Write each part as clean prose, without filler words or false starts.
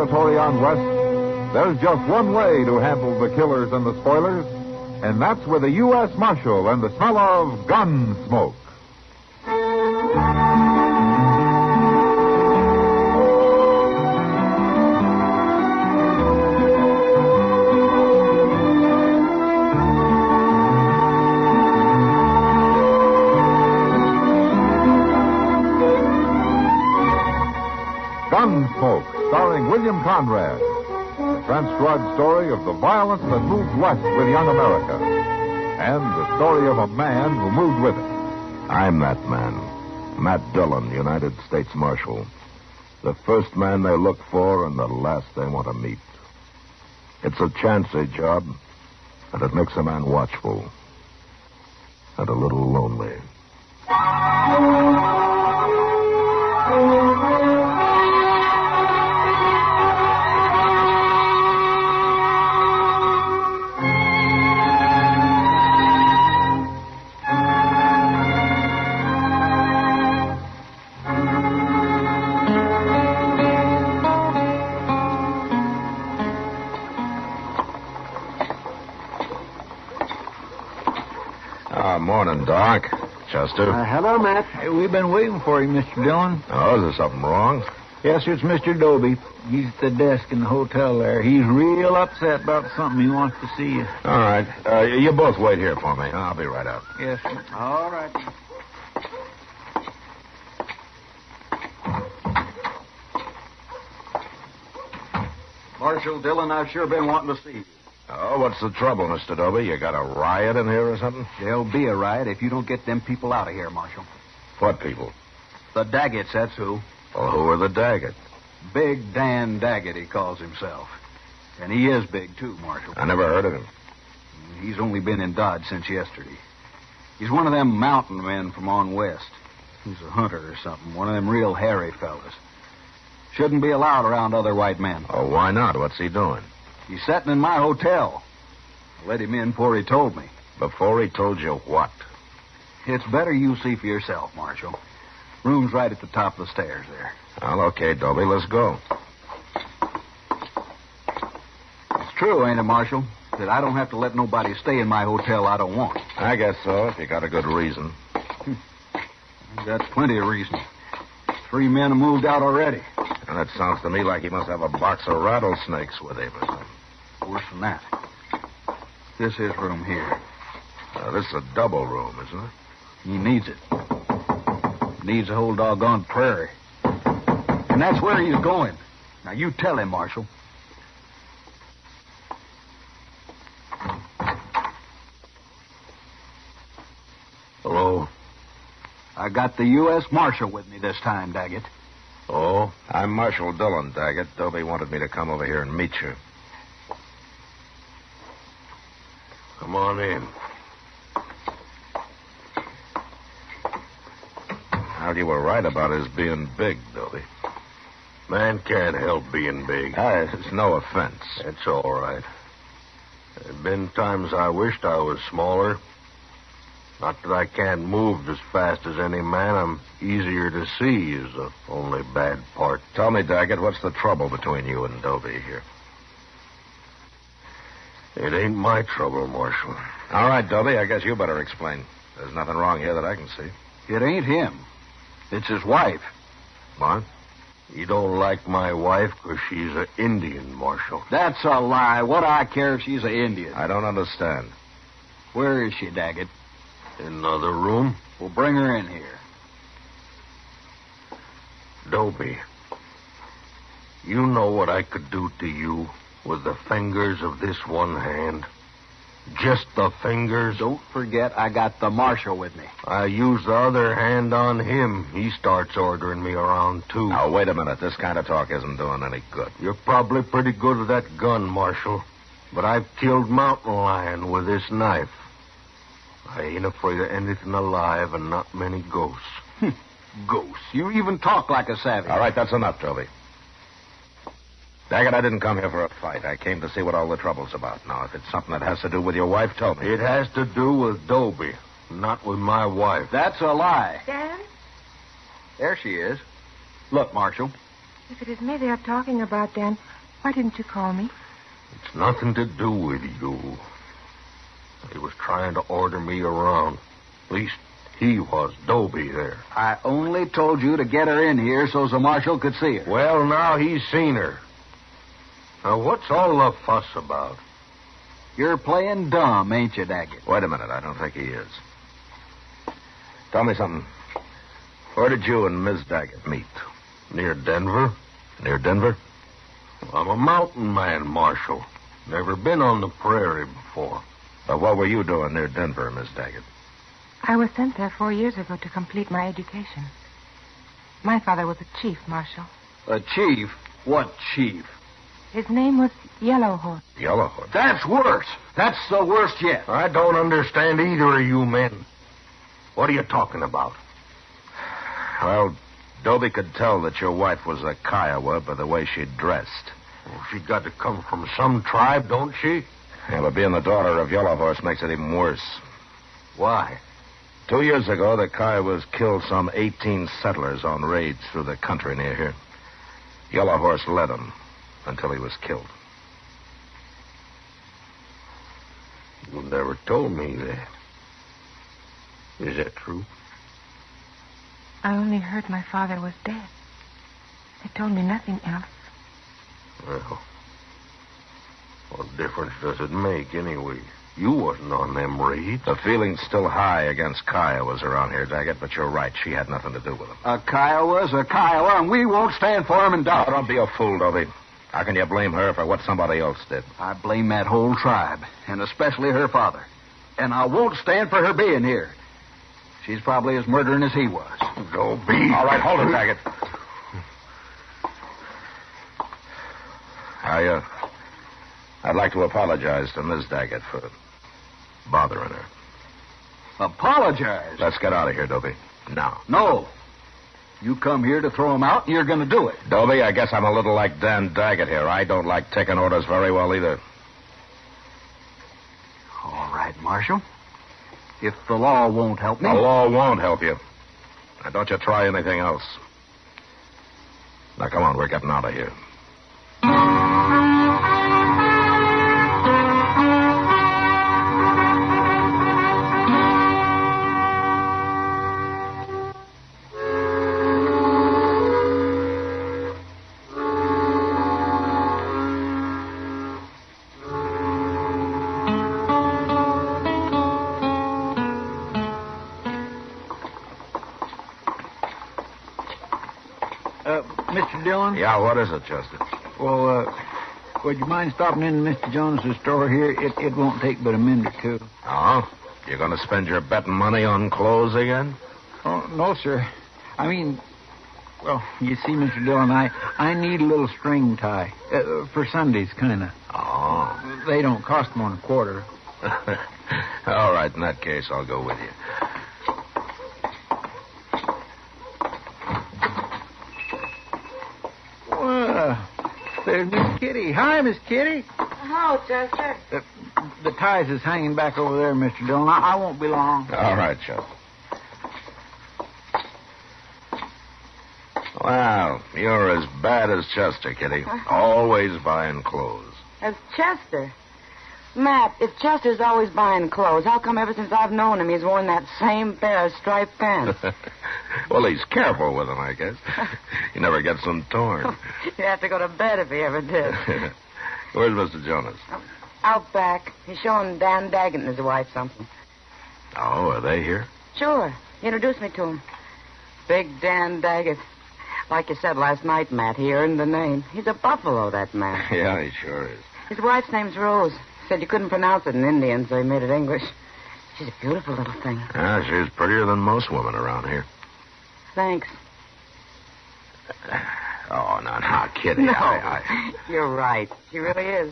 territory on West, there's just one way to handle the killers and the spoilers, and that's with a U.S. Marshal and the smell of Gunsmoke. Gunsmoke, starring William Conrad. The transcribed story of the violence that moved west with young America. And the story of a man who moved with it. I'm that man. Matt Dillon, United States Marshal. The first man they look for and the last they want to meet. It's a chancy job, and it makes a man watchful. And a little lonely. Morning, Doc. Chester. Hello, Matt. Hey, we've been waiting for you, Mr. Dillon. Oh, is there something wrong? Yes, sir, it's Mr. Doby. He's at the desk in the hotel there. He's real upset about something. He wants to see you. All right. You both wait here for me. I'll be right out. Yes, sir. All right. Marshal Dillon, I've sure been wanting to see you. Oh, what's the trouble, Mr. Doby? You got a riot in here or something? There'll be a riot if you don't get them people out of here, Marshal. What people? The Daggets, that's who. Well, who are the Daggett? Big Dan Daggett, he calls himself. And he is big, too, Marshal. I never heard of him. He's only been in Dodge since yesterday. He's one of them mountain men from on west. He's a hunter or something, one of them real hairy fellas. Shouldn't be allowed around other white men. Oh, why not? What's he doing? He's sitting in my hotel. I let him in before he told me. Before he told you what? It's better you see for yourself, Marshal. Room's right at the top of the stairs there. Well, okay, Doby, let's go. It's true, ain't it, Marshal, that I don't have to let nobody stay in my hotel I don't want. I guess so, if you got a good reason. I've got plenty of reason. 3 men have moved out already. And it sounds to me like he must have a box of rattlesnakes with him. Worse than that. This is room here. This is a double room, isn't it? He needs it. Needs the whole doggone prairie. And that's where he's going. Now, you tell him, Marshal. Hello? I got the U.S. Marshal with me this time, Daggett. Oh? I'm Marshal Dillon, Daggett. Doby wanted me to come over here and meet you. Come on in. Well, you were right about his being big, Doby. Man can't help being big. It's no offense. It's all right. There've been times I wished I was smaller. Not that I can't move as fast as any man. I'm easier to see is the only bad part. Tell me, Daggett, what's the trouble between you and Doby here? It ain't my trouble, Marshal. All right, Doby, I guess you better explain. There's nothing wrong here that I can see. It ain't him. It's his wife. What? You don't like my wife because she's an Indian, Marshal. That's a lie. What do I care if she's an Indian? I don't understand. Where is she, Daggett? In another room? We'll bring her in here. Doby, you know what I could do to you with the fingers of this one hand? Just the fingers? Don't forget I got the Marshal with me. I use the other hand on him. He starts ordering me around, too. Now, wait a minute. This kind of talk isn't doing any good. You're probably pretty good with that gun, Marshal. But I've killed mountain lion with this knife. I ain't afraid of anything alive and not many ghosts. Ghosts? You even talk like a savage. All right, that's enough, Toby. Daggett, I didn't come here for a fight. I came to see what all the trouble's about. Now, if it's something that has to do with your wife, tell me. It has to do with Doby, not with my wife. That's a lie. Dan? There she is. Look, Marshal. If it is me they are talking about, Dan, why didn't you call me? It's nothing to do with you. He was trying to order me around. At least he was. Doby there. I only told you to get her in here so the marshal could see her. Well, now he's seen her. Now, what's all the fuss about? You're playing dumb, ain't you, Daggett? Wait a minute. I don't think he is. Tell me something. Where did you and Miss Daggett meet? Near Denver? Near Denver? I'm a mountain man, Marshal. Never been on the prairie before. But what were you doing near Denver, Miss Daggett? I was sent there 4 years ago to complete my education. My father was a chief, Marshal. A chief? What chief? His name was Yellow Horse. Yellow Horse? That's worse. That's the worst yet. I don't understand either of you men. What are you talking about? Well, Doby could tell that your wife was a Kiowa by the way she dressed. Well, she got to come from some tribe, don't she? Yeah, but being the daughter of Yellow Horse makes it even worse. Why? 2 years ago, the Kiowas killed some 18 settlers on raids through the country near here. Yellow Horse led them until he was killed. You never told me that. Is that true? I only heard my father was dead. They told me nothing else. Well, what difference does it make anyway? You wasn't on them raids. The feeling's still high against Kiowas around here, Daggett, but you're right. She had nothing to do with them. A Kiowa's a Kiowa, and we won't stand for him and die. Oh, don't be a fool, Doby. How can you blame her for what somebody else did? I blame that whole tribe, and especially her father. And I won't stand for her being here. She's probably as murdering as he was. Doby. All right, hold it, Daggett. I'd like to apologize to Miss Daggett for bothering her. Apologize? Let's get out of here, Doby. Now. No. You come here to throw him out, and you're going to do it. Doby, I guess I'm a little like Dan Daggett here. I don't like taking orders very well either. All right, Marshal. If the law won't help me... The law won't help you. Now, don't you try anything else. Now, come on, we're getting out of here. Mr. Dillon? Yeah, what is it, Chester? Well, would you mind stopping in Mr. Jones's store here? It won't take but a minute or two. Oh? You're going to spend your betting money on clothes again? Oh, no, sir. I mean, well, you see, Mr. Dillon, I need a little string tie. For Sundays, kind of. Oh. They don't cost more than a quarter. All right, in that case, I'll go with you. There's Miss Kitty. Hi, Miss Kitty. Hello, Chester. The ties is hanging back over there, Mr. Dillon. I won't be long. All right, Chester. Well, you're as bad as Chester, Kitty. Always buying clothes. As Chester? Matt, if Chester's always buying clothes, how come ever since I've known him he's worn that same pair of striped pants? Well, he's careful with them, I guess. He never gets them torn. You'd have to go to bed if he ever did. Where's Mr. Jonas? Out back. He's showing Dan Daggett and his wife something. Oh, are they here? Sure. He introduced me to him. Big Dan Daggett. Like you said last night, Matt, he earned the name. He's a buffalo, that man. Yeah, he sure is. His wife's name's Rose. Said you couldn't pronounce it in Indian, so he made it English. She's a beautiful little thing. Yeah, she's prettier than most women around here. Thanks. Oh, no, kidding. No, you're right. She really is.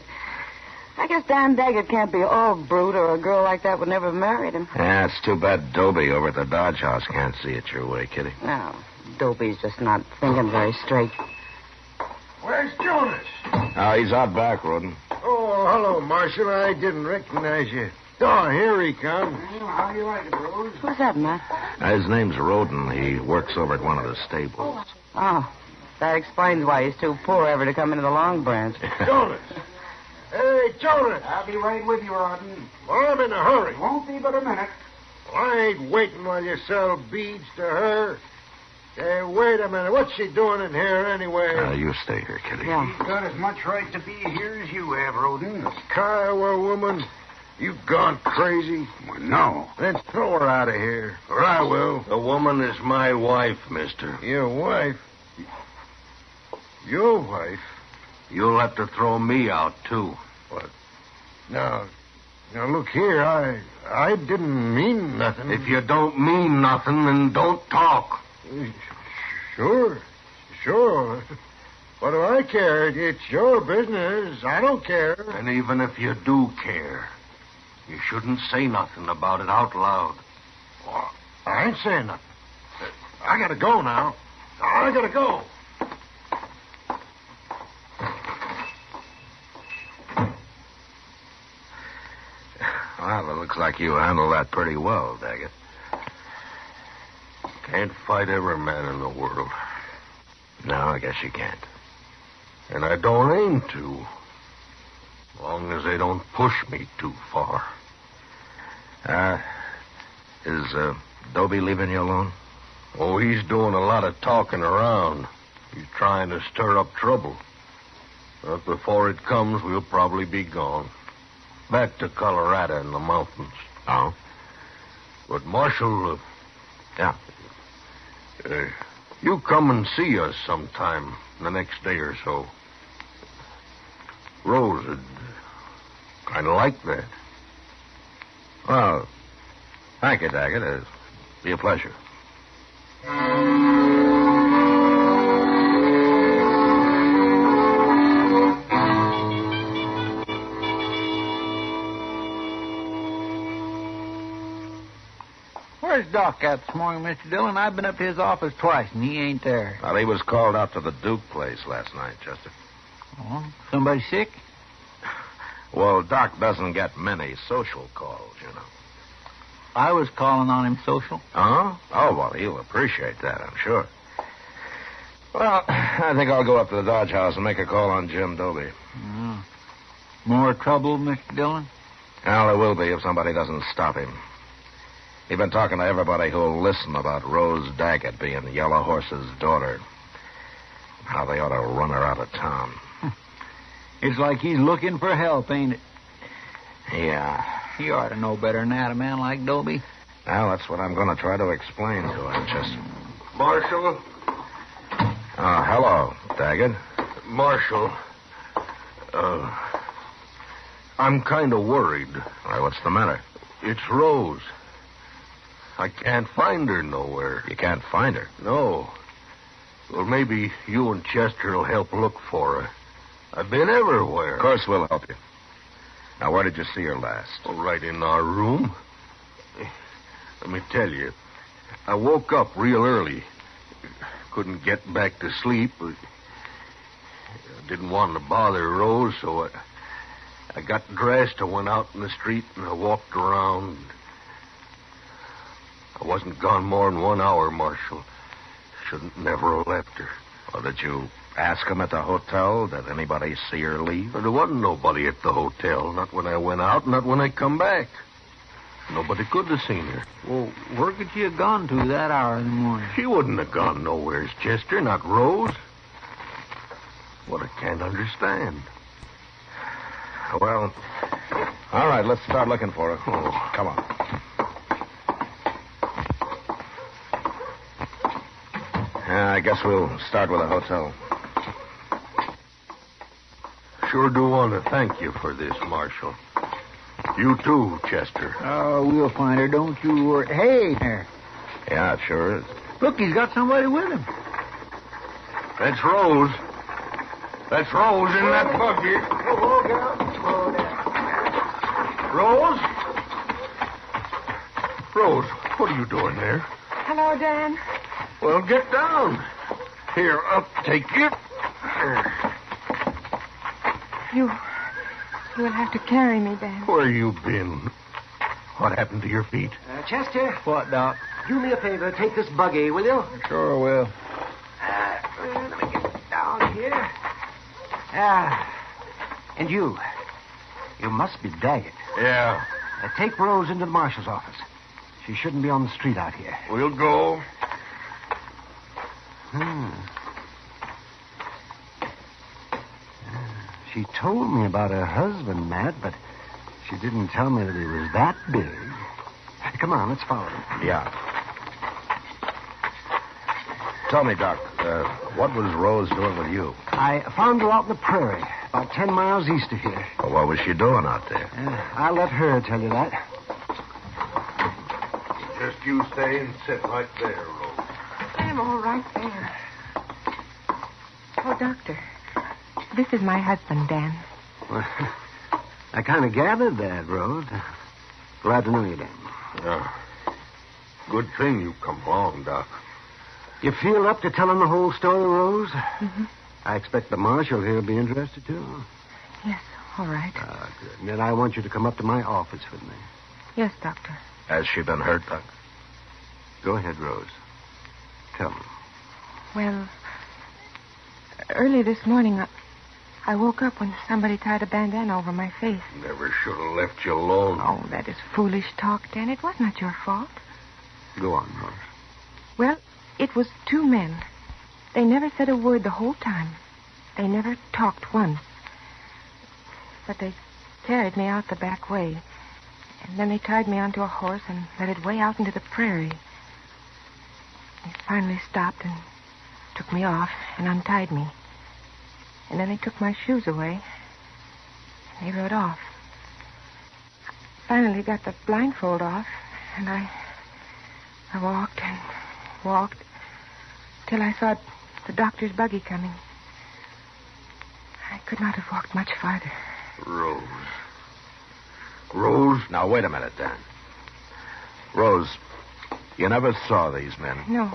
I guess Dan Daggett can't be all brute, or a girl like that would never have married him. Yeah, it's too bad Doby over at the Dodge House can't see it your way, Kitty. No, Doby's just not thinking very straight. Where's Jonas? Oh, he's out back, Roden. Oh, hello, Marshal. I didn't recognize you. Oh, here he comes. How do you like it, Rose? Who's that, Matt? His name's Roden. He works over at one of the stables. Oh, That explains why he's too poor ever to come into the Long Branch. Jonas! Hey, Jonas! I'll be right with you, Rawdon. Well, I'm in a hurry. Won't be but a minute. Well, I ain't waiting while you sell beads to her. Hey, wait a minute. What's she doing in here anyway? You stay here, Kitty. Yeah. She's got as much right to be here as you have, Rawdon. Kiowa woman, you gone crazy? Well, no. Then throw her out of here, or I will. The woman is my wife, mister. Your wife? Your wife? You'll have to throw me out, too. What? Now, look here, I didn't mean nothing. If you don't mean nothing, then don't talk. Sure. What do I care? It's your business. I don't care. And even if you do care, you shouldn't say nothing about it out loud. Well, I ain't saying nothing. I gotta go now. I gotta go. Well, it looks like you handled that pretty well, Daggett. Can't fight every man in the world. No, I guess you can't. And I don't aim to. As long as they don't push me too far. Is Doby leaving you alone? Oh, he's doing a lot of talking around. He's trying to stir up trouble. But before it comes, we'll probably be gone. Back to Colorado in the mountains. Oh? But Marshal, Yeah. You come and see us sometime the next day or so. Rose would kind of like that. Well, thank you, Daggett. It'll be a pleasure. Where's Doc at this morning, Mr. Dillon? I've been up to his office twice, and he ain't there. Well, he was called out to the Duke place last night, Chester. Oh, somebody sick? Well, Doc doesn't get many social calls, you know. I was calling on him social. Huh? Oh, well, he'll appreciate that, I'm sure. Well, I think I'll go up to the Dodge House and make a call on Jim Doby. More trouble, Mr. Dillon? Well, there will be if somebody doesn't stop him. He's been talking to everybody who'll listen about Rose Daggett being Yellow Horse's daughter. How they ought to run her out of town. It's like he's looking for help, ain't it? Yeah. He ought to know better than that, a man like Doby. Well, that's what I'm going to try to explain to him, Chester. Marshal? Hello, Daggett. Marshal, I'm kind of worried. Why, what's the matter? It's Rose. I can't find her nowhere. You can't find her? No. Well, maybe you and Chester will help look for her. I've been everywhere. Of course we'll help you. Now, where did you see her last? Oh, right in our room. Let me tell you, I woke up real early. Couldn't get back to sleep. I didn't want to bother Rose, so I got dressed. I went out in the street and I walked around. I wasn't gone more than 1 hour, Marshal. Shouldn't never have left her. Well, did you ask him at the hotel? Did anybody see her leave? There wasn't nobody at the hotel. Not when I went out, not when I come back. Nobody could have seen her. Well, where could she have gone to that hour in the morning? She wouldn't have gone nowheres, Chester, not Rose. What I can't understand. Well, all right, let's start looking for her. Oh. Come on. I guess we'll start with the hotel. Sure do want to thank you for this, Marshal. You too, Chester. Oh, we'll find her, don't you worry. Hey, there. Yeah, it sure is. Look, he's got somebody with him. That's Rose. That's Rose in that buggy. Rose? Rose, what are you doing there? Hello, Dan. Well, get down. Here, up, take you. You will have to carry me, Dan. Where you been? What happened to your feet? Chester, What, Doc? do me a favor. Take this buggy, will you? Sure will. Let me get And you. You must be Daggett. Yeah. Take Rose into the marshal's office. She shouldn't be on the street out here. We'll go. She told me about her husband, Matt, but she didn't tell me that he was that big. Come on, let's follow him. Yeah. Tell me, Doc, what was Rose doing with you? I found her out in the prairie, about 10 miles east of here. Well, what was she doing out there? I'll let her tell you that. Just you stay and sit right there, Rose. I'm all right there. Oh, Doctor, this is my husband, Dan. Well, I kind of gathered that, Rose. Glad to know you, Dan. Good thing you come along, Doc. You feel up to telling the whole story, Rose? Mm-hmm. I expect the marshal here will be interested, too. Yes, all right. Good. And then I want you to come up to my office with me. Yes, Doctor. Has she been hurt, Doc? Go ahead, Rose. Tell me. Well, early this morning, I woke up when somebody tied a bandana over my face. Never should have left you alone. Oh, that is foolish talk, Dan. It was not your fault. Go on, Rose. Well, it was two men. They never said a word the whole time. They never talked once. But they carried me out the back way. And then they tied me onto a horse and led it way out into the prairie. They finally stopped and took me off and untied me. And then they took my shoes away. And they rode off. I finally got the blindfold off, and I walked and walked till I saw the doctor's buggy coming. I could not have walked much farther. Rose? Now, wait a minute, Dan. Rose, you never saw these men. No.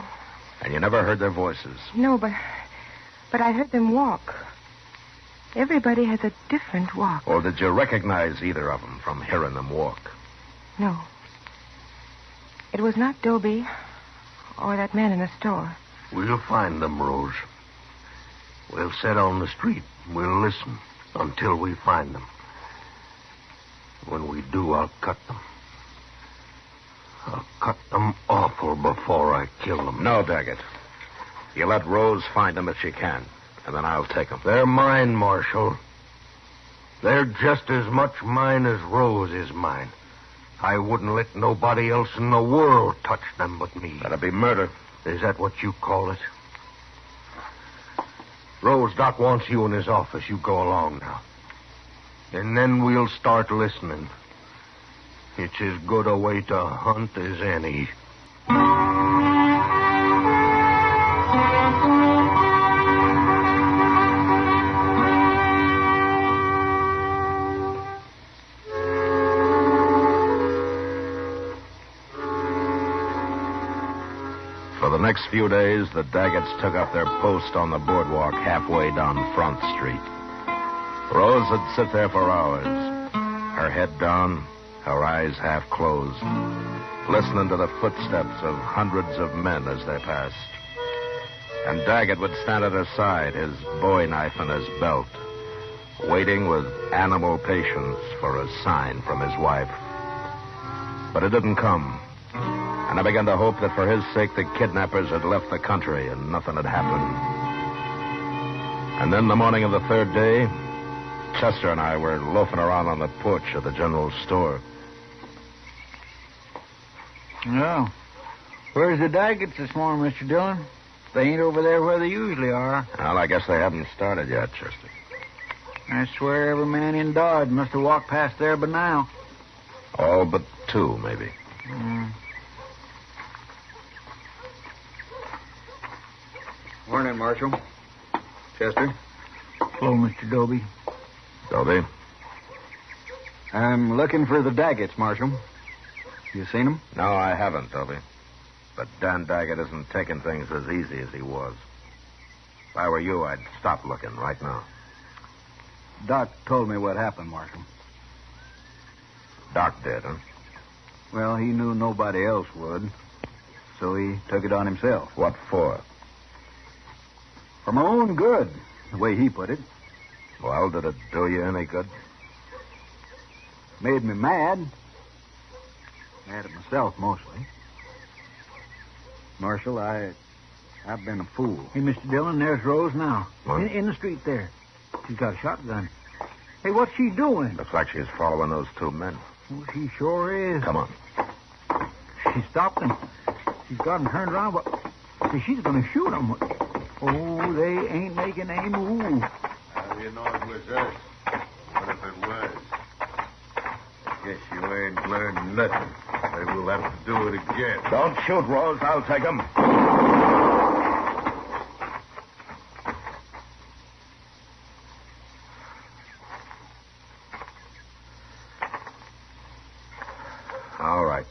And you never heard their voices. No, but I heard them walk. Everybody has a different walk. Or did you recognize either of them from hearing them walk? No. It was not Doby or that man in the store. We'll find them, Rose. We'll sit on the street. We'll listen until we find them. When we do, I'll cut them. I'll cut them awful before I kill them. No, Daggett. You let Rose find them if she can, and then I'll take them. They're mine, Marshal. They're just as much mine as Rose is mine. I wouldn't let nobody else in the world touch them but me. That'd be murder. Is that what you call it? Rose, Doc wants you in his office. You go along now. And then we'll start listening. It's as good a way to hunt as any. For the next few days, the Daggetts took up their post on the boardwalk halfway down Front Street. Rose would sit there for hours, her head down, her eyes half closed, listening to the footsteps of hundreds of men as they passed. And Daggett would stand at her side, his bowie knife in his belt, waiting with animal patience for a sign from his wife. But it didn't come. And I began to hope that for his sake the kidnappers had left the country and nothing had happened. And then the morning of the third day, Chester and I were loafing around on the porch of the general store. Well, where's the Daggetts this morning, Mr. Dillon? They ain't over there where they usually are. Well, I guess they haven't started yet, Chester. I swear every man in Dodge must have walked past there by now. All but two, maybe. Morning, Marshal. Chester. Hello, Mr. Doby. Doby? I'm looking for the Daggetts, Marshal. You seen them? No, I haven't, Doby. But Dan Daggett isn't taking things as easy as he was. If I were you, I'd stop looking right now. Doc told me what happened, Marshal. Doc did, huh? Well, he knew nobody else would, so he took it on himself. What for? For my own good, the way he put it. Well, did it do you any good? Made me mad. Mad at myself, mostly. Marshal, I've been a fool. Hey, Mr. Dillon, there's Rose now. What? In the street there. She's got a shotgun. Hey, what's she doing? Looks like she's following those two men. Oh, she sure is. Come on. She stopped them. She's got them turned around, but she's going to shoot them. Oh, they ain't making any move. How do you know it was us? What if it was? Guess you ain't learned nothing. Maybe we'll have to do it again. Don't shoot, Rose. I'll take him. All right.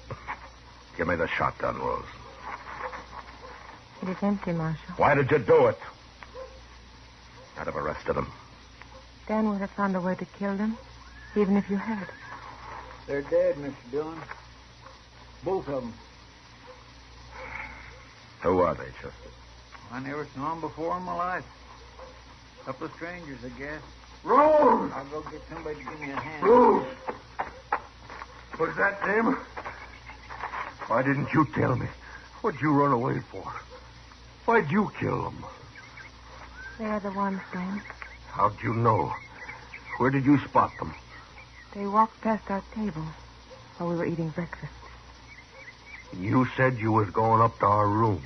Give me the shotgun, Rose. It is empty, Marshal. Why did you do it? I'd have arrested him. Dan would have found a way to kill them, even if you had. They're dead, Mr. Dillon. Both of them. Who are they, Chester? I never saw them before in my life. Couple of strangers, I guess. Rose! I'll go get somebody to give me a hand. Rose! Was that them? Why didn't you tell me? What'd you run away for? Why'd you kill them? They're the ones, Dan. How'd you know? Where did you spot them? They walked past our table while we were eating breakfast. You said you was going up to our room.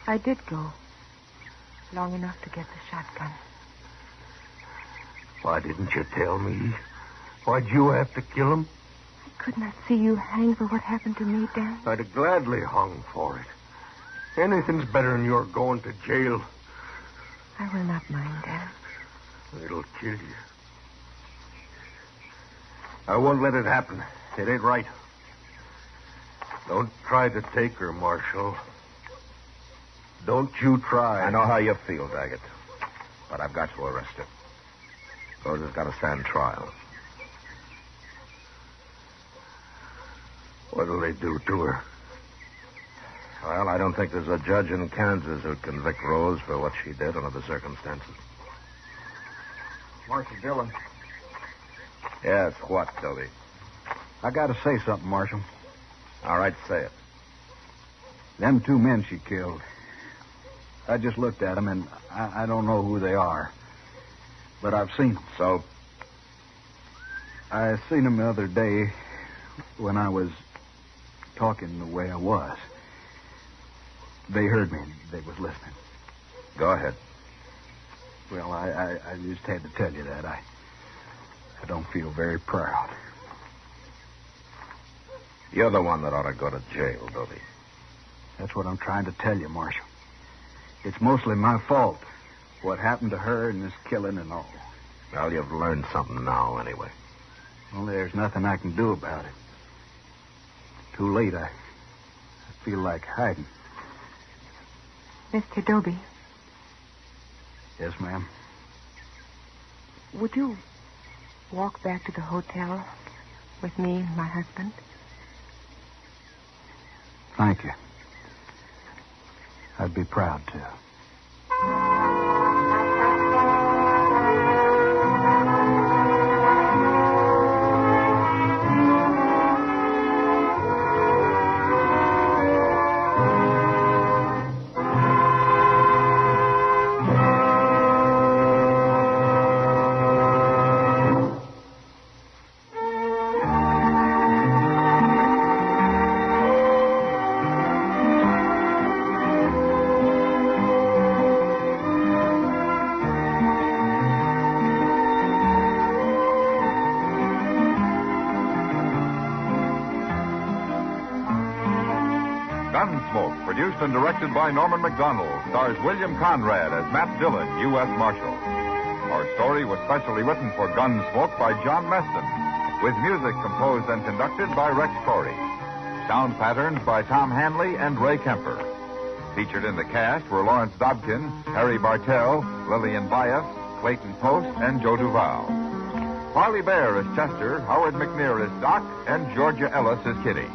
I did go. Long enough to get the shotgun. Why didn't you tell me? Why'd you have to kill him? I could not see you hang for what happened to me, Dan. I'd have gladly hung for it. Anything's better than your going to jail. I will not mind, Dan. It'll kill you. I won't let it happen. It ain't right. Don't try to take her, Marshal. Don't you try. I know how you feel, Daggett. But I've got to arrest her. Rose has got to stand trial. What'll they do to her? Well, I don't think there's a judge in Kansas who'd convict Rose for what she did under the circumstances. Marshal Dillon, Yes, what, Doby? I got to say something, Marshal. All right, say it. Them two men she killed. I just looked at them, and I don't know who they are. But I've seen them. So? I seen them the other day when I was talking the way I was. They heard me. They was listening. Go ahead. Well, I just had to tell you that. I don't feel very proud. You're the one that ought to go to jail, Doby. That's what I'm trying to tell you, Marshal. It's mostly my fault. What happened to her and this killing and all. Well, you've learned something now, anyway. Only there's nothing I can do about it. Too late. I feel like hiding. Mr. Doby, Yes, ma'am. would you walk back to the hotel with me and my husband? Thank you. I'd be proud to. Gunsmoke, produced and directed by Norman McDonald, stars William Conrad as Matt Dillon, U.S. Marshal. Our story was specially written for Gunsmoke by John Meston, with music composed and conducted by Rex Corey. Sound patterns by Tom Hanley and Ray Kemper. Featured in the cast were Lawrence Dobkin, Harry Bartell, Lillian Bias, Clayton Post, and Joe Duval. Parley Bear is Chester, Howard McNear is Doc, and Georgia Ellis is Kitty.